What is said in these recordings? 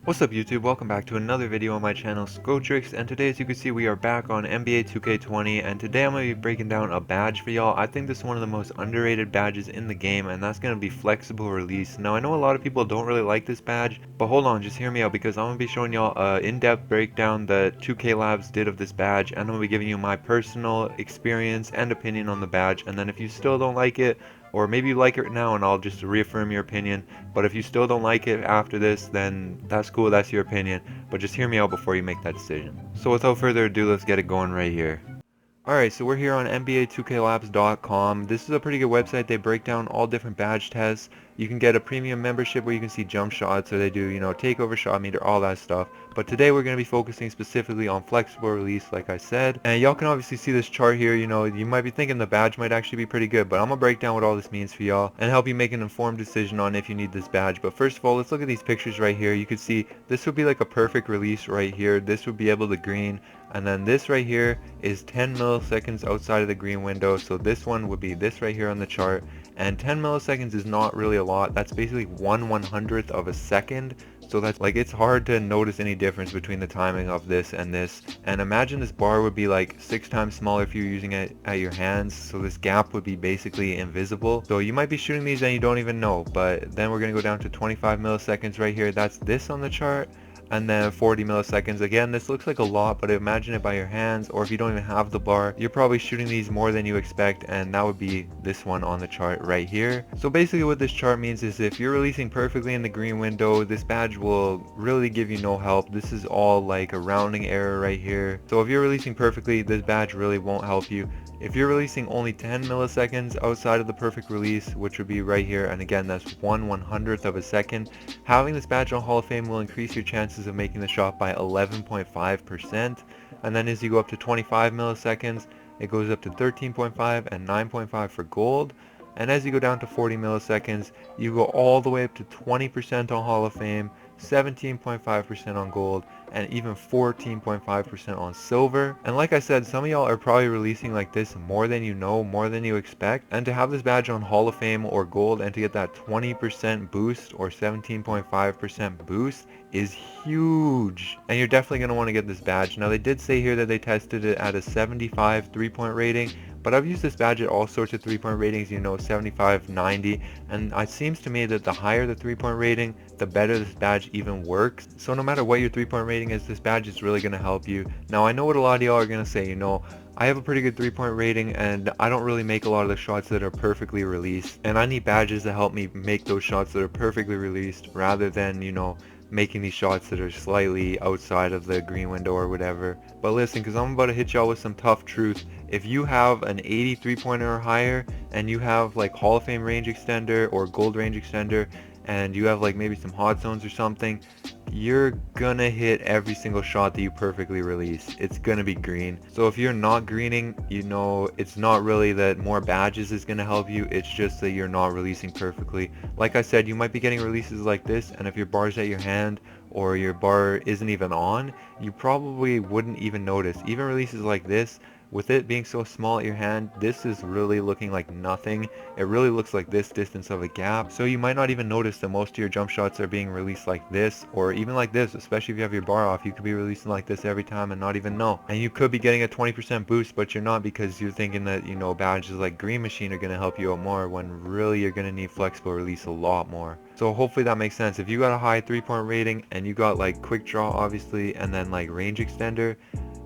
What's up YouTube, welcome back to another video on my channel Skotrix, and today as you can see we are back on NBA 2K20, and today I'm going to be breaking down a badge for y'all. I think this is one of the most underrated badges in the game, and that's going to be flexible release. Now I know a lot of people don't really like this badge, but hold on, just hear me out because I'm going to be showing y'all an in-depth breakdown that 2K Labs did of this badge, and I'm going to be giving you my personal experience and opinion on the badge, and then if you still don't like it, or maybe you like it now and I'll just reaffirm your opinion, but if you still don't like it after this, then that's cool, that's your opinion, but just hear me out before you make that decision. So without further ado, let's get it going right here. Alright, so we're here on NBA2KLabs.com. This is a pretty good website. They break down all different badge tests. You can get a premium membership where you can see jump shots, or they do, takeover shot meter, all that stuff. But today we're going to be focusing specifically on flexible release, like I said. And y'all can obviously see this chart here. You might be thinking the badge might actually be pretty good, but I'm going to break down what all this means for y'all and help you make an informed decision on if you need this badge. But first of all, let's look at these pictures right here. You can see this would be like a perfect release right here. This would be able to green. And then this right here is 10 milliseconds outside of the green window. So this one would be this right here on the chart. And 10 milliseconds is not really a lot. That's basically 1/100th of a second. So that's like, it's hard to notice any difference between the timing of this and this. And imagine this bar would be like 6 times smaller if you're using it at your hands. So this gap would be basically invisible. So you might be shooting these and you don't even know. But then we're going to go down to 25 milliseconds right here. That's this on the chart. And then 40 milliseconds. Again, this looks like a lot, but imagine it by your hands, or if you don't even have the bar, you're probably shooting these more than you expect, and that would be this one on the chart right here. So basically what this chart means is if you're releasing perfectly in the green window, this badge will really give you no help. This is all like a rounding error right here. So if you're releasing perfectly, this badge really won't help you. If you're releasing only 10 milliseconds outside of the perfect release, which would be right here, and again that's 1/100th of a second, having this badge on Hall of Fame will increase your chances of making the shot by 11.5%, and then as you go up to 25 milliseconds, it goes up to 13.5 and 9.5 for gold, and as you go down to 40 milliseconds, you go all the way up to 20% on Hall of Fame, 17.5% on gold, and even 14.5% on silver. And like I said, some of y'all are probably releasing like this more than you know, more than you expect. And to have this badge on Hall of Fame or gold and to get that 20% boost or 17.5% boost is huge. And you're definitely going to want to get this badge. Now they did say here that they tested it at a 75 3-point rating, but I've used this badge at all sorts of 3-point ratings, 75, 90, and it seems to me that the higher the 3-point rating, the better this badge even works. So no matter what your 3-point rating is, this badge is really going to help you. Now I know what a lot of y'all are going to say, I have a pretty good 3-point rating and I don't really make a lot of the shots that are perfectly released, and I need badges to help me make those shots that are perfectly released rather than, making these shots that are slightly outside of the green window or whatever. But listen, because I'm about to hit y'all with some tough truth. If you have an 83 pointer or higher and you have like Hall of Fame range extender or gold range extender and you have like maybe some hot zones or something, you're gonna hit every single shot that you perfectly release. It's gonna be green. So if you're not greening, it's not really that more badges is gonna help you, it's just that you're not releasing perfectly. Like I said, you might be getting releases like this, and if your bar's at your hand or your bar isn't even on, you probably wouldn't even notice. Even releases like this, with it being so small at your hand, this is really looking like nothing. It really looks like this distance of a gap. So you might not even notice that most of your jump shots are being released like this, or even like this, especially if you have your bar off. You could be releasing like this every time and not even know. And you could be getting a 20% boost, but you're not, because you're thinking that, badges like Green Machine are going to help you out more, when really you're going to need flexible release a lot more. So hopefully that makes sense. If you got a high 3-point rating and you got like quick draw obviously, and then like range extender,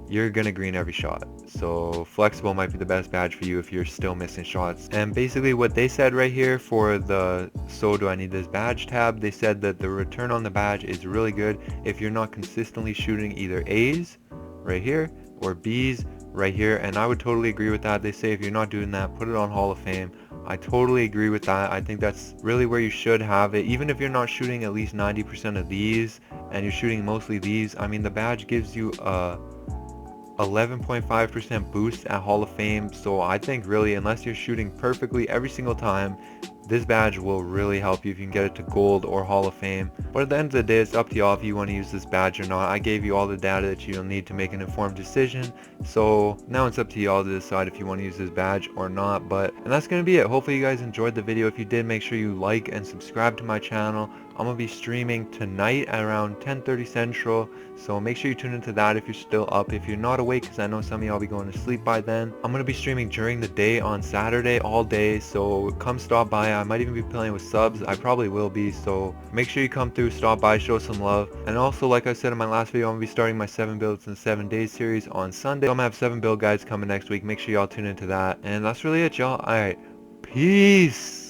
you're gonna green every shot. So flexible might be the best badge for you if you're still missing shots. And basically what they said right here for the "so do I need this badge" tab, they said that the return on the badge is really good if you're not consistently shooting either A's right here or B's right here, and I would totally agree with that. They say if you're not doing that, put it on Hall of Fame. I totally agree with that. I think that's really where you should have it. Even if you're not shooting at least 90% of these and you're shooting mostly these, I mean, the badge gives you a 11.5% boost at Hall of Fame. So I think really, unless you're shooting perfectly every single time, this badge will really help you if you can get it to gold or Hall of Fame. But at the end of the day, it's up to y'all if you want to use this badge or not. I gave you all the data that you'll need to make an informed decision, so now it's up to y'all to decide if you want to use this badge or not. And that's going to be it. Hopefully you guys enjoyed the video. If you did, make sure you like and subscribe to my channel. I'm going to be streaming tonight at around 10:30 Central, so make sure you tune into that if you're still up. If you're not awake, because I know some of y'all will be going to sleep by then, I'm going to be streaming during the day on Saturday all day, so come stop by. I might even be playing with subs. I probably will be, so make sure you come through, stop by, show some love. And also, like I said in my last video, I'm going to be starting my 7 builds in 7 days series on Sunday. So I'm going to have 7 build guides coming next week. Make sure y'all tune into that. And that's really it, y'all. Alright, peace!